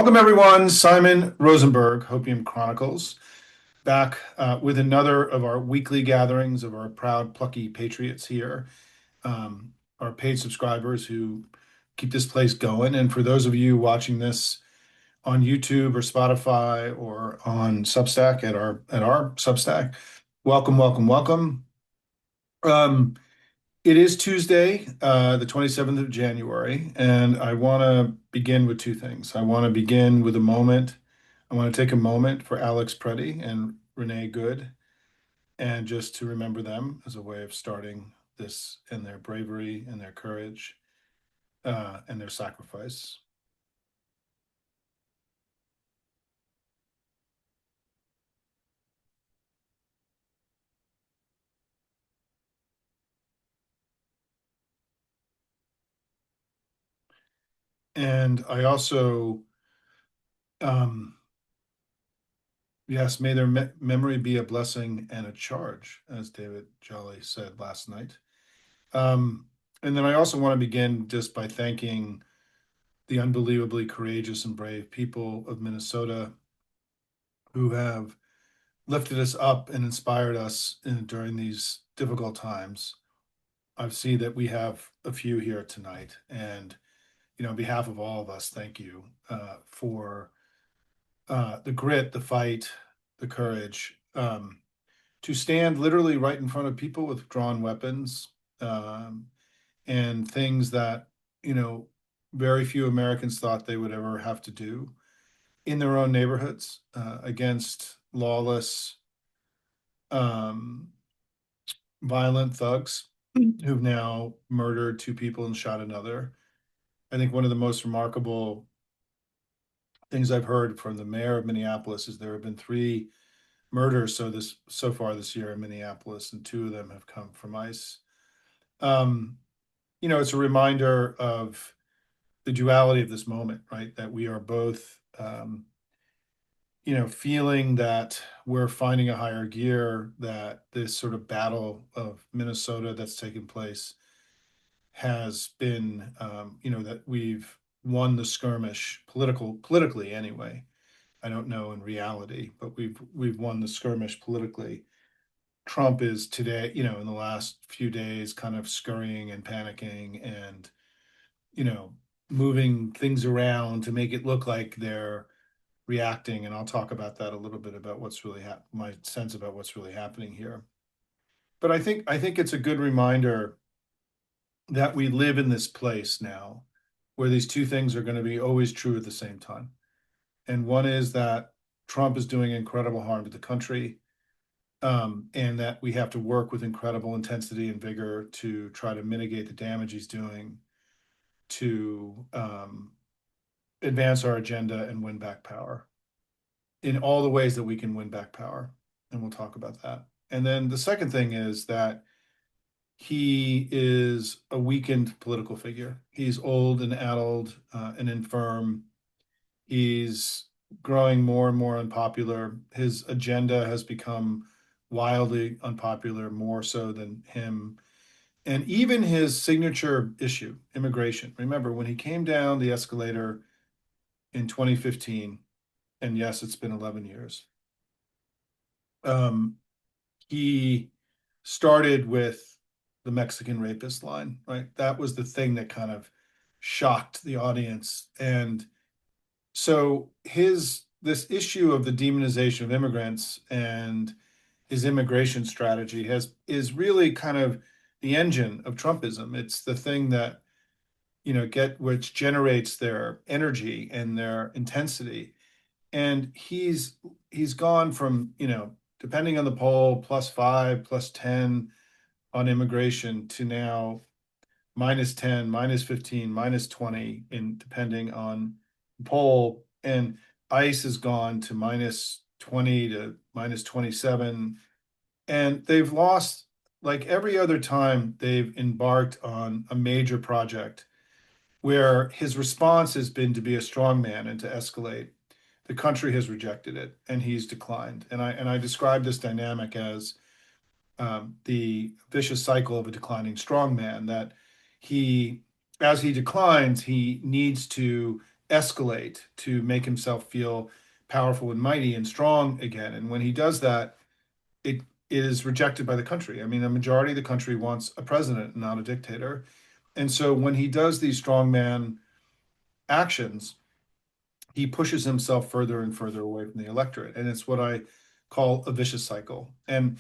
Welcome, everyone. Simon Rosenberg, Hopium Chronicles, back with another of our weekly gatherings of our proud, plucky patriots here, our paid subscribers who keep this place going. And for those of you watching this on YouTube or Spotify or on Substack at our Substack, welcome, welcome, welcome. Um, it is Tuesday, the 27th of January, and I want to begin with two things. I want to begin with a moment. I want to take a moment for Alex Preddy and Renee Good, and just to remember them as a way of starting this and their bravery and their courage and their sacrifice. And I also, um, yes, may their memory be a blessing and a charge, as David Jolly said last night. Um, and then I also want to begin just by thanking the unbelievably courageous and brave people of Minnesota who have lifted us up and inspired us during these difficult times. I see that we have a few here tonight, and on behalf of all of us, thank you for the grit, the fight, the courage to stand literally right in front of people with drawn weapons um, and things that you know very few Americans thought they would ever have to do in their own neighborhoods against lawless, um, violent thugs who've now murdered two people and shot another. I think one of the most remarkable things I've heard from the mayor of Minneapolis is there have been three murders so far this year in Minneapolis, and two of them have come from ICE. Um, it's a reminder of the duality of this moment, right? That we are both feeling that we're finding a higher gear, that this sort of battle of Minnesota that's taken place has been, that we've won the skirmish politically anyway. I don't know in reality, but we've won the skirmish politically. Trump is today, in the last few days, kind of scurrying and panicking and, you know, moving things around to make it look like they're reacting. And I'll talk about that a little bit about what's really my sense about what's really happening here. But I think it's a good reminder that we live in this place now where these two things are going to be always true at the same time. And one is that Trump is doing incredible harm to the country, and that we have to work with incredible intensity and vigor to try to mitigate the damage he's doing to advance our agenda and win back power in all the ways that we can win back power. And we'll talk about that. And then the second thing is that he is a weakened political figure. He's old and addled and infirm. He's growing more and more unpopular. His agenda has become wildly unpopular, more so than him. And even his signature issue, immigration. Remember, when he came down the escalator in 2015, and yes, it's been 11 years, um, he started with the Mexican rapist line, right? That was the thing that kind of shocked the audience. And so this issue of the demonization of immigrants and his immigration strategy is really kind of the engine of Trumpism. It's the thing that which generates their energy and their intensity. And he's gone from, depending on the poll, +5, +10 on immigration to now -10, -15, -20 in depending on the poll. And ICE has gone to -20 to -27. And they've lost, like every other time they've embarked on a major project where his response has been to be a strong man and to escalate. The country has rejected it and he's declined. And I describe this dynamic as the vicious cycle of a declining strongman, that he, as he declines, he needs to escalate to make himself feel powerful and mighty and strong again. And when he does that, it is rejected by the country. I mean, a majority of the country wants a president, not a dictator. And so when he does these strongman actions, he pushes himself further and further away from the electorate. And it's what I call a vicious cycle. And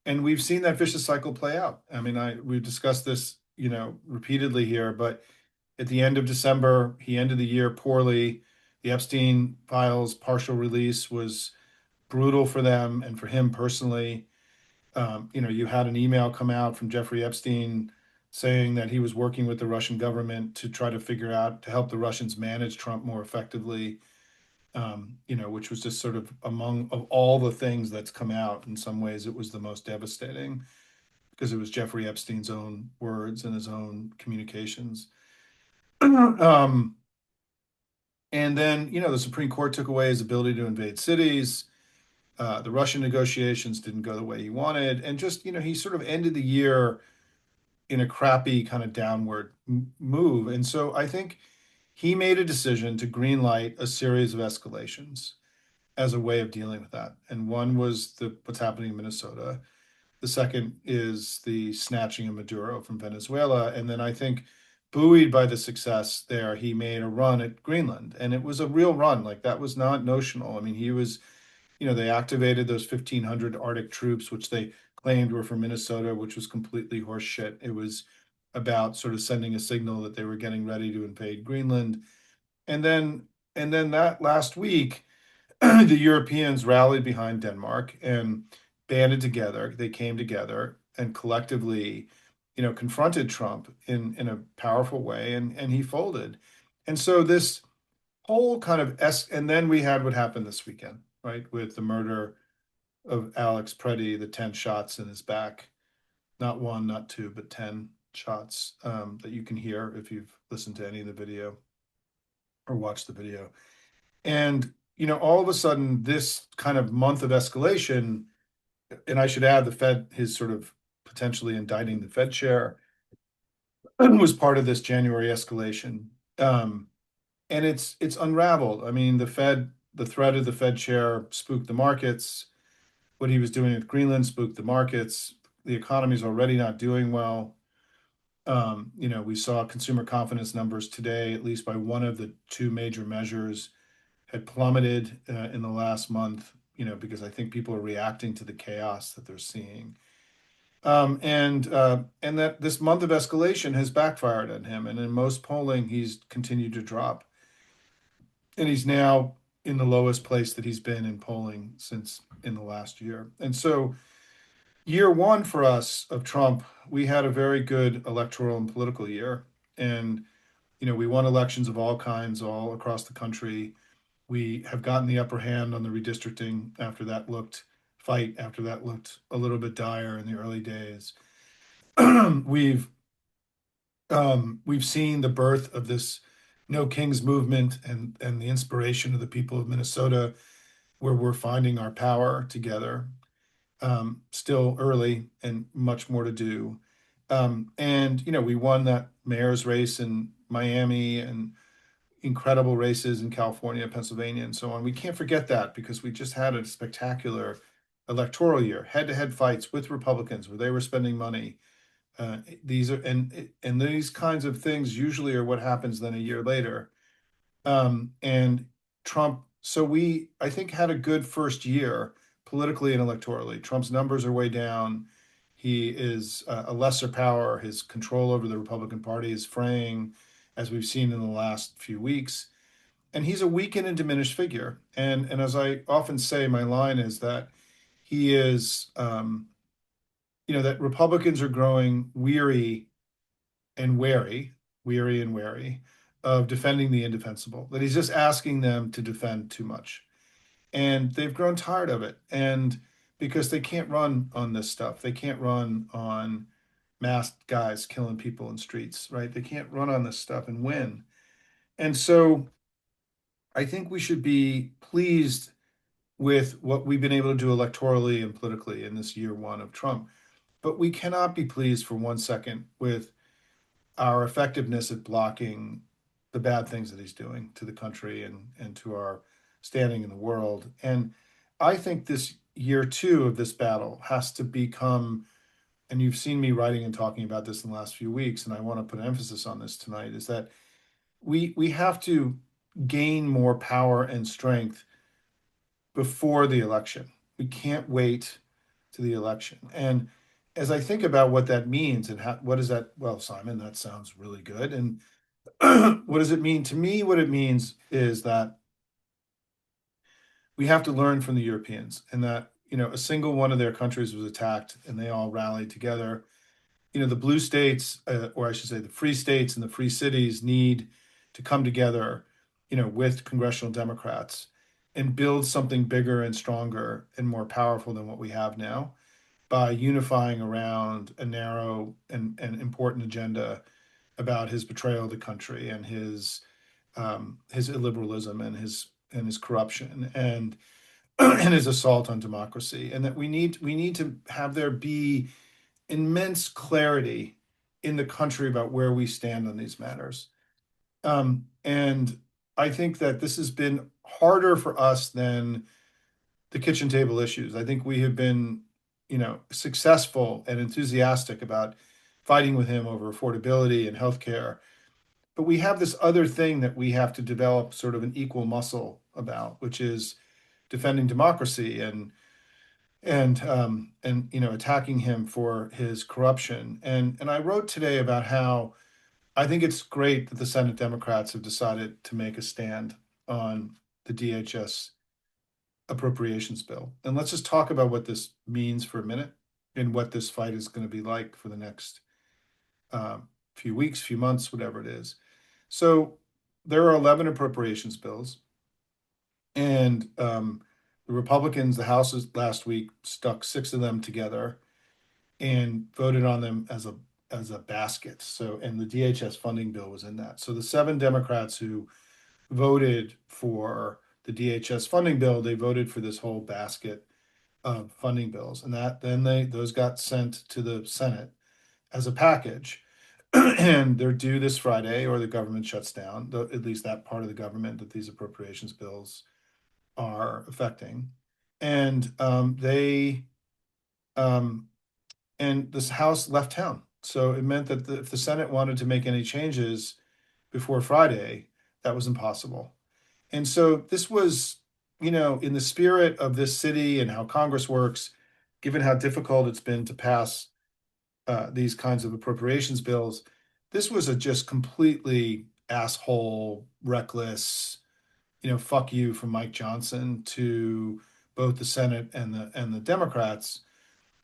we've seen that vicious cycle play out. I mean, we've discussed this, repeatedly here, but at the end of December, he ended the year poorly. The Epstein files partial release was brutal for them and for him personally. You had an email come out from Jeffrey Epstein saying that he was working with the Russian government to try to figure out to help the Russians manage Trump more effectively. Which was just sort of among of all the things that's come out. In some ways, it was the most devastating because it was Jeffrey Epstein's own words and his own communications. um, and then, the Supreme Court took away his ability to invade cities. The Russian negotiations didn't go the way he wanted. And just, he sort of ended the year in a crappy kind of downward move. And so I think he made a decision to green light a series of escalations as a way of dealing with that. And one was what's happening in Minnesota. The second is the snatching of Maduro from Venezuela. And then I think, buoyed by the success there, he made a run at Greenland. And it was a real run. Like, that was not notional. I mean, they activated those 1,500 Arctic troops, which they claimed were from Minnesota, which was completely horseshit. It was about sort of sending a signal that they were getting ready to invade Greenland. And then, that last week, the Europeans rallied behind Denmark and banded together. They came together and collectively, confronted Trump in a powerful way, and he folded. And so this whole kind of and then we had what happened this weekend, right, with the murder of Alex Preddy, the 10 shots in his back, not one, not two, but 10 shots that you can hear if you've listened to any of the video or watched the video. And, all of a sudden, this kind of month of escalation, and I should add the Fed, his sort of potentially indicting the Fed chair, was part of this January escalation. And it's unraveled. I mean, the threat of the Fed chair spooked the markets. What he was doing with Greenland spooked the markets. The economy is already not doing well. We saw consumer confidence numbers today, at least by one of the two major measures, had plummeted in the last month, because I think people are reacting to the chaos that they're seeing. And that this month of escalation has backfired on him. And in most polling, he's continued to drop. And he's now in the lowest place that he's been in polling since in the last year. And so, year one for us of Trump, we had a very good electoral and political year. And, we won elections of all kinds all across the country. We have gotten the upper hand on the redistricting after that looked a little bit dire in the early days. we've we've seen the birth of this No Kings movement and the inspiration of the people of Minnesota, where we're finding our power together. Still early and much more to do. And we won that mayor's race in Miami and incredible races in California, Pennsylvania, and so on. We can't forget that because we just had a spectacular electoral year, head-to-head fights with Republicans where they were spending money. These are and these kinds of things usually are what happens then a year later. And Trump, so we, I think, had a good first year politically and electorally. Trump's numbers are way down. He is a lesser power. His control over the Republican Party is fraying, as we've seen in the last few weeks. And he's a weakened and diminished figure. And as I often say, my line is that he is, that Republicans are growing weary and wary of defending the indefensible, that he's just asking them to defend too much. And they've grown tired of it. And because they can't run on this stuff, they can't run on masked guys killing people in streets, right? They can't run on this stuff and win. And so I think we should be pleased with what we've been able to do electorally and politically in this year one of Trump. But we cannot be pleased for 1 second with our effectiveness at blocking the bad things that he's doing to the country and to our standing in the world. And I think this year two of this battle has to become, and you've seen me writing and talking about this in the last few weeks, and I want to put emphasis on this tonight, is that we have to gain more power and strength before the election. We can't wait to the election. And as I think about what that means and how, what does that, well, Simon, that sounds really good. And what does it mean to me? What it means is that we have to learn from the Europeans, and that, a single one of their countries was attacked and they all rallied together. The blue states, or I should say the free states and the free cities, need to come together, with congressional Democrats and build something bigger and stronger and more powerful than what we have now by unifying around a narrow and important agenda about his betrayal of the country and his illiberalism and his corruption and and his assault on democracy. And that we need to have there be immense clarity in the country about where we stand on these matters. And I think that this has been harder for us than the kitchen table issues. I think we have been, successful and enthusiastic about fighting with him over affordability and healthcare. But we have this other thing that we have to develop sort of an equal muscle about, which is defending democracy and attacking him for his corruption. And I wrote today about how I think it's great that the Senate Democrats have decided to make a stand on the DHS appropriations bill. And let's just talk about what this means for a minute and what this fight is going to be like for the next few weeks, few months, whatever it is. So there are 11 appropriations bills, and the Republicans, the House last week stuck six of them together and voted on them as a basket. So, and the DHS funding bill was in that. So the seven Democrats who voted for the DHS funding bill, they voted for this whole basket of funding bills, and that then those got sent to the Senate as a package. And they're due this Friday, or the government shuts down, at least that part of the government that these appropriations bills are affecting. And um, and this House left town. So it meant that if the Senate wanted to make any changes before Friday, that was impossible. And so this was, in the spirit of this city and how Congress works, given how difficult it's been to pass these kinds of appropriations bills, this was a just completely asshole, reckless, fuck you from Mike Johnson to both the Senate and the Democrats.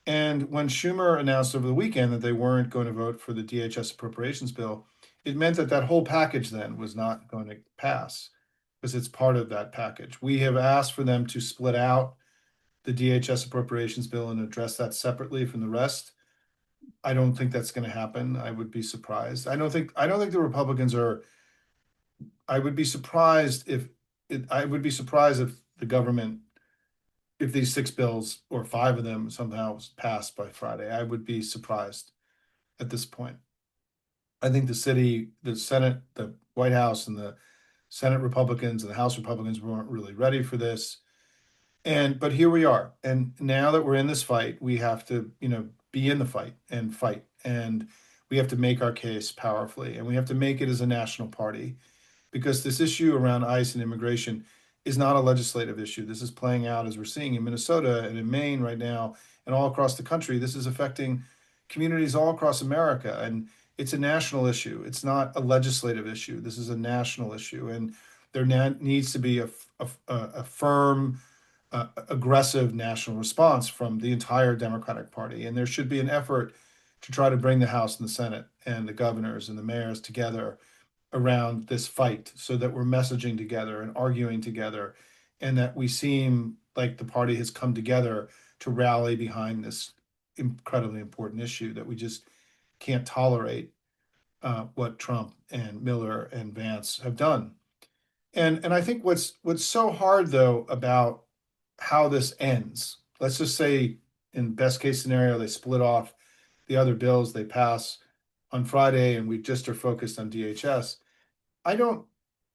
And when Schumer announced over the weekend that they weren't going to vote for the DHS appropriations bill, it meant that that whole package then was not going to pass because it's part of that package. We have asked for them to split out the DHS appropriations bill and address that separately from the rest. I don't think that's going to happen. I would be surprised. I don't think the Republicans are. I would be surprised if I would be surprised if the government, if these six bills or five of them somehow passed by Friday. I would be surprised at this point. I think the city, the Senate, the White House, and the Senate Republicans and the House Republicans weren't really ready for this. But here we are. And now that we're in this fight, we have to, be in the fight and fight. And we have to make our case powerfully. And we have to make it as a national party, because this issue around ICE and immigration is not a legislative issue. This is playing out, as we're seeing in Minnesota and in Maine right now and all across the country. This is affecting communities all across America. And it's a national issue. It's not a legislative issue. This is a national issue. And there needs to be a firm, aggressive national response from the entire Democratic Party. And there should be an effort to try to bring the House and the Senate and the governors and the mayors together around this fight so that we're messaging together and arguing together, and that we seem like the party has come together to rally behind this incredibly important issue, that we just can't tolerate what Trump and Miller and Vance have done. And I think what's so hard though about how this ends, let's just say in best case scenario, they split off the other bills, they pass on Friday, and we just are focused on DHS. I don't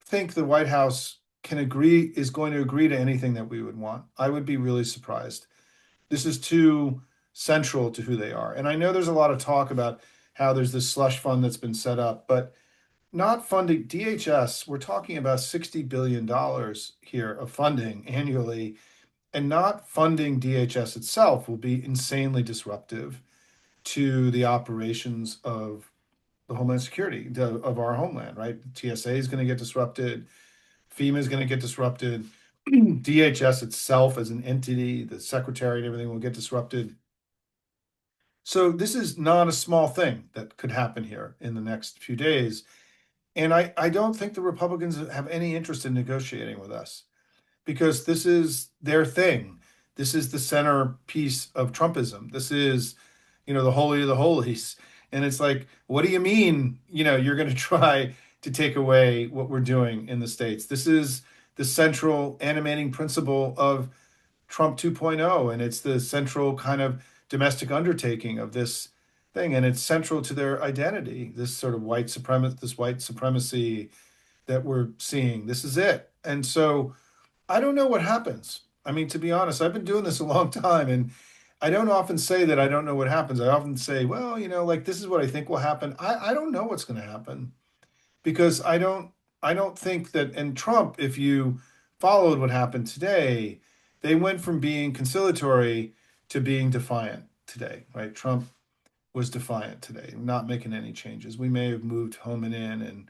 think the White House is going to agree to anything that we would want. I would be really surprised. This is too central to who they are. And I know there's a lot of talk about how there's this slush fund that's been set up, but not funding DHS, we're talking about $60 billion here of funding annually, and not funding DHS itself will be insanely disruptive to the operations of the Homeland Security, of our homeland, right? TSA is going to get disrupted, FEMA is going to get disrupted, DHS itself as an entity, the secretary and everything will get disrupted. So this is not a small thing that could happen here in the next few days. And I don't think the Republicans have any interest in negotiating with us because this is their thing. This is the centerpiece of Trumpism. This is, the holy of the holies. And it's like, what do you mean, you're going to try to take away what we're doing in the States? This is the central animating principle of Trump 2.0, and it's the central kind of domestic undertaking of this thing, and it's central to their identity. This sort of white supremacy that we're seeing. This is it, and so I don't know what happens. I mean, to be honest, I've been doing this a long time, and I don't often say that I don't know what happens. I often say, well, like this is what I think will happen. I don't know what's going to happen because I don't think that. And Trump, if you followed what happened today, they went from being conciliatory to being defiant today, right? Trump was defiant today, not making any changes. We may have moved Homan in, and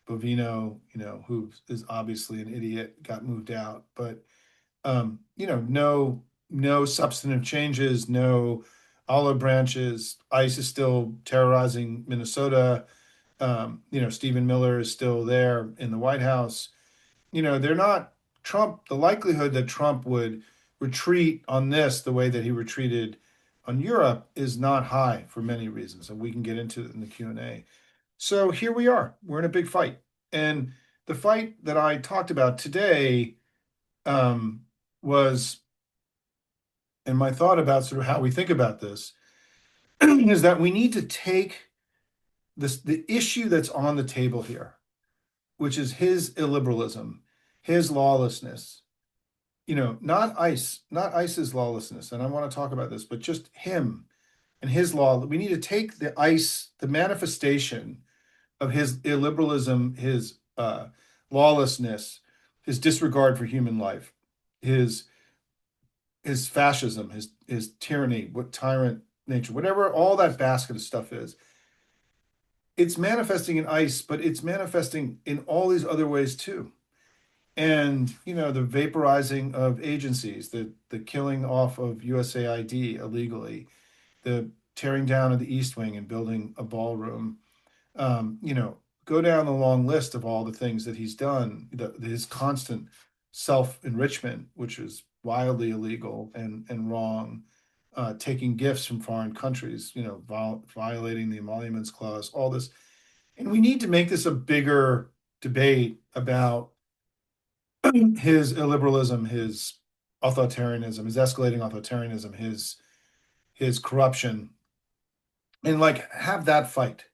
Bovino, who is obviously an idiot, got moved out, but no substantive changes, no olive branches. ICE is still terrorizing Minnesota. Stephen Miller is still there in the White House. They're not Trump. The likelihood that Trump would retreat on this the way that he retreated on Europe is not high for many reasons, and we can get into it in the Q&A. So here we are. We're in a big fight, and the fight that I talked about today was, and my thought about sort of how we think about this is that we need to take the issue that's on the table here, which is his illiberalism, his lawlessness. Not ICE's lawlessness, and I want to talk about this, but just him and his law. We need to take the manifestation of his illiberalism, his lawlessness, his disregard for human life, his fascism, his tyranny, what tyrant nature, whatever all that basket of stuff is. It's manifesting in ICE, but it's manifesting in all these other ways too. And the vaporizing of agencies, the killing off of USAID illegally, the tearing down of the East Wing and building a ballroom. um, you know Go down the long list of all the things that he's done, his constant self-enrichment, which is wildly illegal and wrong, taking gifts from foreign countries, violating the emoluments clause, all this. And we need to make this a bigger debate about his illiberalism, his authoritarianism, his escalating authoritarianism, his corruption, and like have that fight.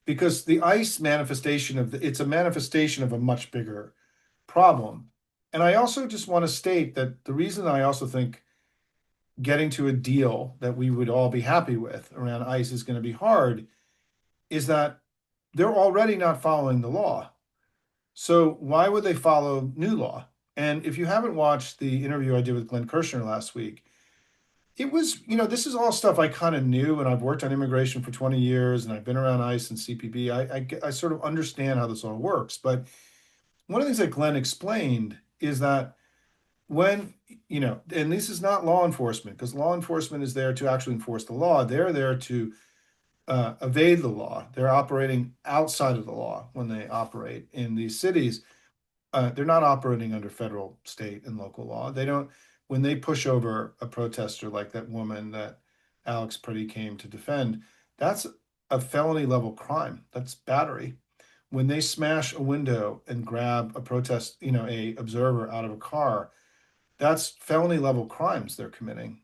Because the ICE manifestation it's a manifestation of a much bigger problem. And I also just want to state that the reason I also think getting to a deal that we would all be happy with around ICE is going to be hard is that they're already not following the law. So why would they follow new law? And if you haven't watched the interview I did with Glenn Kirshner last week, it was, this is all stuff I kind of knew, and I've worked on immigration for 20 years, and I've been around ICE and CPB. I sort of understand how this all works. But one of the things that Glenn explained is that when, and this is not law enforcement, because law enforcement is there to actually enforce the law. They're there to evade the law. They're operating outside of the law when they operate in these cities. They're not operating under federal, state, and local law. They don't, when they push over a protester like that woman that Alex Pretty came to defend, that's a felony level crime. That's battery. When they smash a window and grab a protest, a observer out of a car, that's felony level crimes they're committing.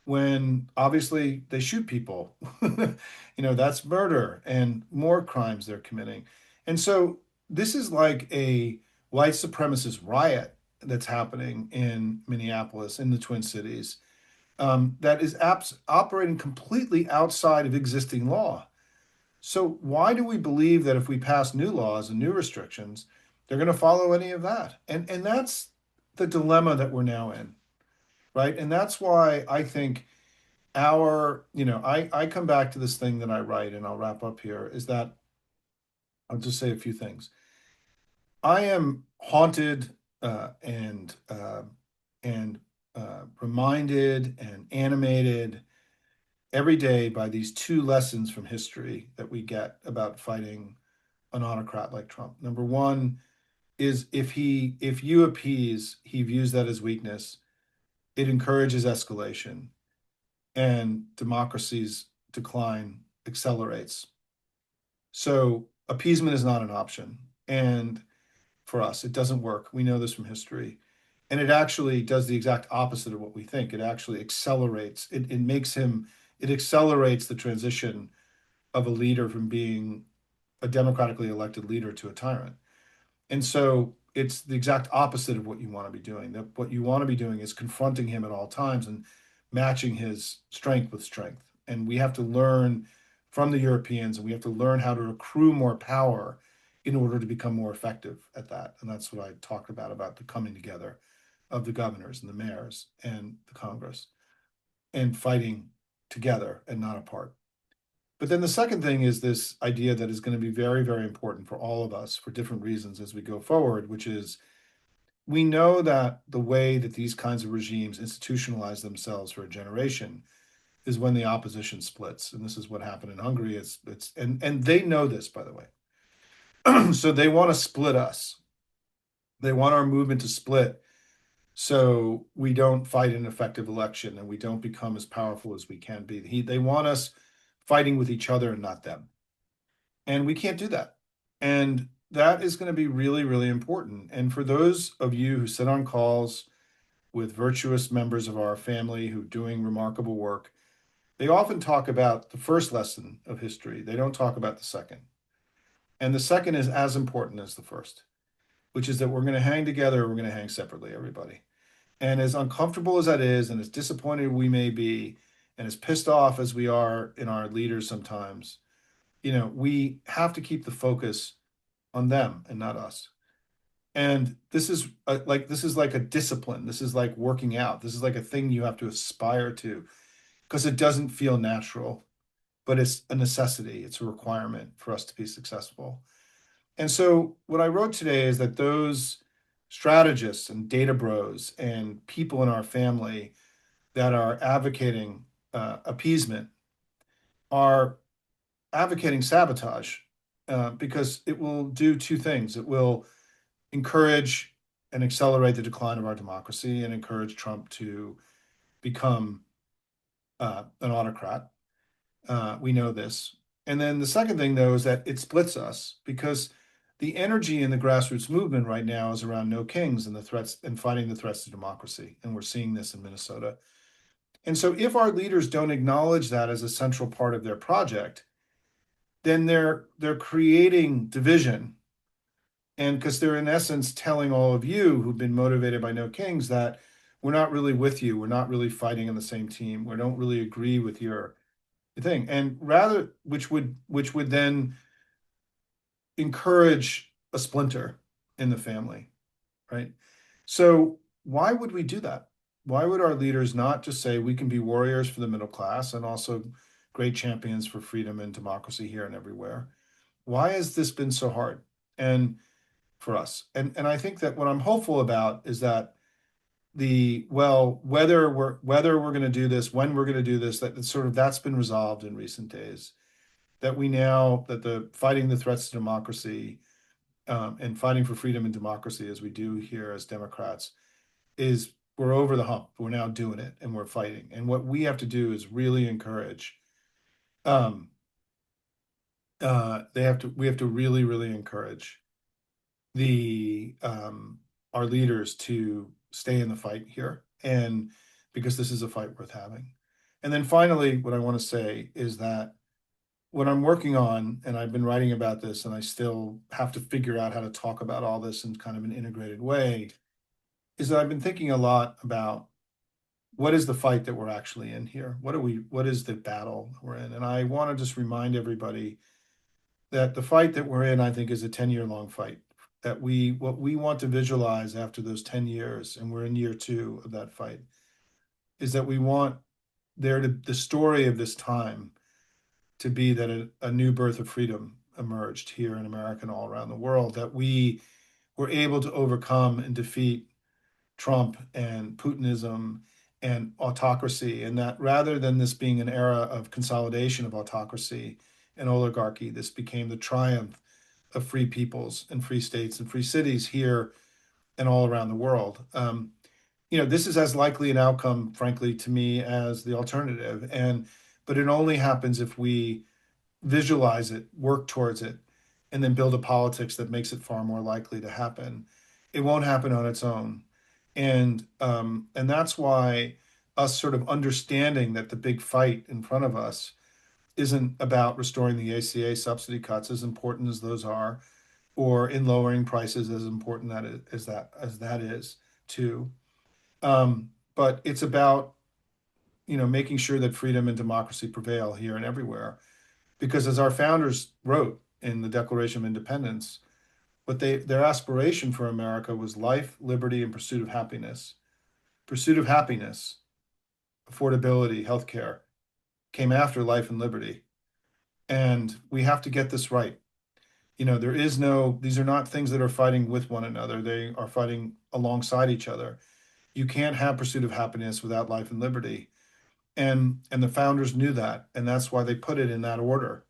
When obviously they shoot people, that's murder and more crimes they're committing. And so this is like a white supremacist riot that's happening in Minneapolis, in the Twin Cities, that is operating completely outside of existing law. So why do we believe that if we pass new laws and new restrictions, they're going to follow any of that? And that's the dilemma that we're now in, right? And that's why I think I come back to this thing that I write, and I'll wrap up here, is that I'll just say a few things. I am haunted and reminded and animated every day by these two lessons from history that we get about fighting an autocrat like Trump. Number one is if you appease, he views that as weakness. It encourages escalation, and democracy's decline accelerates. So appeasement is not an option. And for us, it doesn't work. We know this from history. And it actually does the exact opposite of what we think. It actually accelerates, it accelerates the transition of a leader from being a democratically elected leader to a tyrant. And so it's the exact opposite of what you want to be doing. That what you want to be doing is confronting him at all times and matching his strength with strength. And we have to learn from the Europeans, and we have to learn how to accrue more power in order to become more effective at that. And that's what I talked about the coming together of the governors and the mayors and the Congress and fighting together and not apart. But then the second thing is this idea that is going to be very, very important for all of us for different reasons as we go forward, which is we know that the way that these kinds of regimes institutionalize themselves for a generation is when the opposition splits. And this is what happened in Hungary. And they know this, by the way. So they want to split us. They want our movement to split so we don't fight an effective election and we don't become as powerful as we can be. They want us fighting with each other and not them. And we can't do that. And that is going to be really, really important. And for those of you who sit on calls with virtuous members of our family who are doing remarkable work, they often talk about the first lesson of history. They don't talk about the second. And the second is as important as the first, which is that we're going to hang together or we're going to hang separately, everybody. And as uncomfortable as that is, and as disappointed we may be, and as pissed off as we are in our leaders sometimes, we have to keep the focus on them and not us. And this is like a discipline. This is like working out. This is like a thing you have to aspire to because it doesn't feel natural, but it's a necessity. It's a requirement for us to be successful. And so what I wrote today is that those strategists and data bros and people in our family that are advocating appeasement are advocating sabotage because it will do two things. It will encourage and accelerate the decline of our democracy and encourage Trump to become an autocrat. We know this. And then the second thing, though, is that it splits us because the energy in the grassroots movement right now is around no kings and the threats and fighting the threats to democracy. And we're seeing this in Minnesota. And so if our leaders don't acknowledge that as a central part of their project, then they're creating division. And because they're in essence telling all of you who've been motivated by no kings that we're not really with you, we're not really fighting on the same team, we don't really agree with your thing, and rather which would then encourage a splinter in the family, right? So why would we do that? Why would our leaders not just say we can be warriors for the middle class and also great champions for freedom and democracy here and everywhere? Why has this been so hard and for us? And I think that what I'm hopeful about is that whether we're going to do this, when we're going to do this, that's been resolved in recent days. That the fighting the threats to democracy and fighting for freedom and democracy as we do here as Democrats is we're over the hump. We're now doing it and we're fighting. And what we have to do is really encourage. Um, we have to really, really encourage our leaders to stay in the fight here, and because this is a fight worth having. And then finally, what I want to say is that what I'm working on, and I've been writing about this, and I still have to figure out how to talk about all this in kind of an integrated way, is that I've been thinking a lot about what is the fight that we're actually in here? What is the battle we're in? And I want to just remind everybody that the fight that we're in, I think, is a 10-year long fight. That what we want to visualize after those 10 years, and we're in year two of that fight, is that we want the story of this time to be that a new birth of freedom emerged here in America and all around the world, that we were able to overcome and defeat Trump and Putinism and autocracy, and that rather than this being an era of consolidation of autocracy and oligarchy, this became the triumph of free peoples and free states and free cities here and all around the world. This is as likely an outcome, frankly, to me, as the alternative. But it only happens if we visualize it, work towards it, and then build a politics that makes it far more likely to happen. It won't happen on its own. And that's why us sort of understanding that the big fight in front of us isn't about restoring the ACA subsidy cuts, as important as those are, or in lowering prices, as important that is too. But it's about making sure that freedom and democracy prevail here and everywhere. Because as our founders wrote in the Declaration of Independence, their aspiration for America was life, liberty, and pursuit of happiness. Pursuit of happiness, affordability, healthcare came after life and liberty. And we have to get this right. These are not things that are fighting with one another. They are fighting alongside each other. You can't have pursuit of happiness without life and liberty. And the founders knew that, and that's why they put it in that order.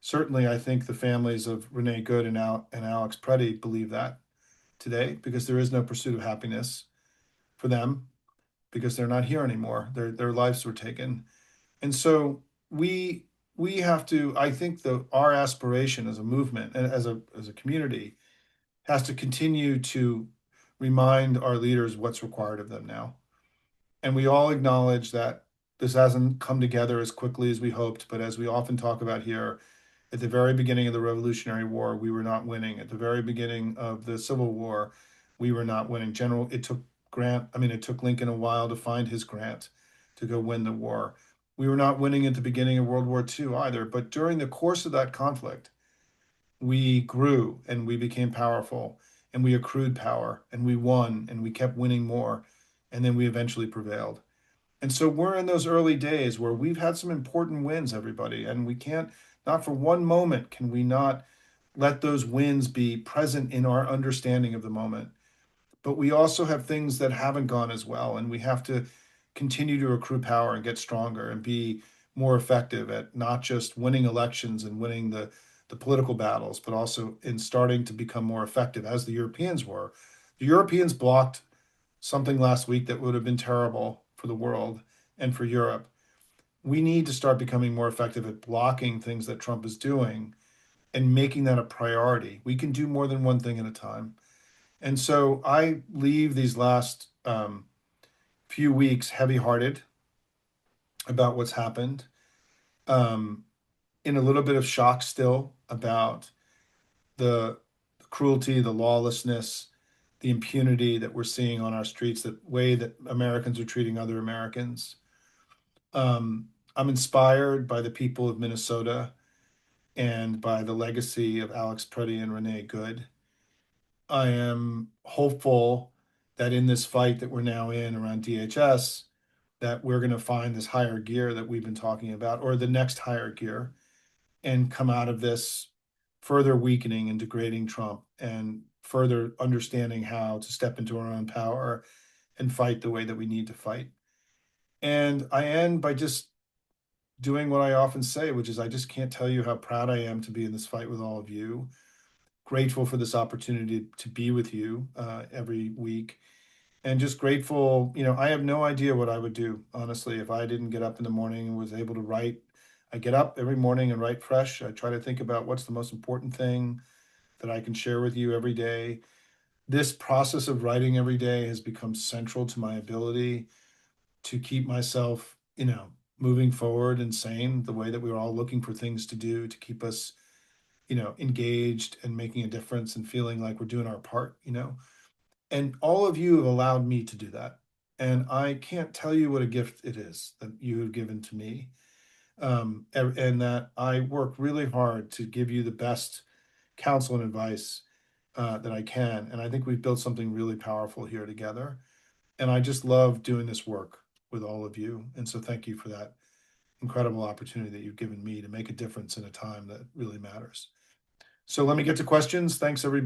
Certainly, I think the families of Renee Good and Alex Preddy believe that today, because there is no pursuit of happiness for them, because they're not here anymore. Their lives were taken. And so we we have to, I think, our aspiration as a movement and as a community has to continue to remind our leaders what's required of them now. And we all acknowledge that this hasn't come together as quickly as we hoped, but as we often talk about here, at the very beginning of the Revolutionary War, we were not winning. At the very beginning of the Civil War, we were not winning. It took Lincoln a while to find his Grant to go win the war. We were not winning at the beginning of World War II either, but during the course of that conflict, we grew and we became powerful and we accrued power and we won and we kept winning more. And then we eventually prevailed. And so we're in those early days where we've had some important wins, everybody, and we can't, not for one moment, can we not let those wins be present in our understanding of the moment. But we also have things that haven't gone as well, and we have to continue to accrue power and get stronger and be more effective at not just winning elections and winning the political battles, but also in starting to become more effective as the Europeans were. The Europeans blocked something last week that would have been terrible for the world and for Europe. We need to start becoming more effective at blocking things that Trump is doing and making that a priority. We can do more than one thing at a time. And so I leave these last few weeks heavy hearted about what's happened, um, in a little bit of shock still about the cruelty, the lawlessness, the impunity that we're seeing on our streets, the way that Americans are treating other Americans. I'm inspired by the people of Minnesota and by the legacy of Alex Preddy and Renee Good. I am hopeful that in this fight that we're now in around DHS, that we're going to find this higher gear that we've been talking about, or the next higher gear, and come out of this further weakening and degrading Trump and further understanding how to step into our own power and fight the way that we need to fight. And I end by just doing what I often say, which is I just can't tell you how proud I am to be in this fight with all of you. Grateful for this opportunity to be with you every week, and just grateful. I have no idea what I would do, honestly, if I didn't get up in the morning and was able to write. I get up every morning and write fresh. I try to think about what's the most important thing that I can share with you every day. This process of writing every day has become central to my ability to keep myself, moving forward and sane, the way that we were all looking for things to do to keep us, engaged and making a difference and feeling like we're doing our part. And all of you have allowed me to do that. And I can't tell you what a gift it is that you have given to me. And that I work really hard to give you the best counsel and advice that I can. And I think we've built something really powerful here together. And I just love doing this work with all of you. And so thank you for that incredible opportunity that you've given me to make a difference in a time that really matters. So let me get to questions. Thanks, everybody.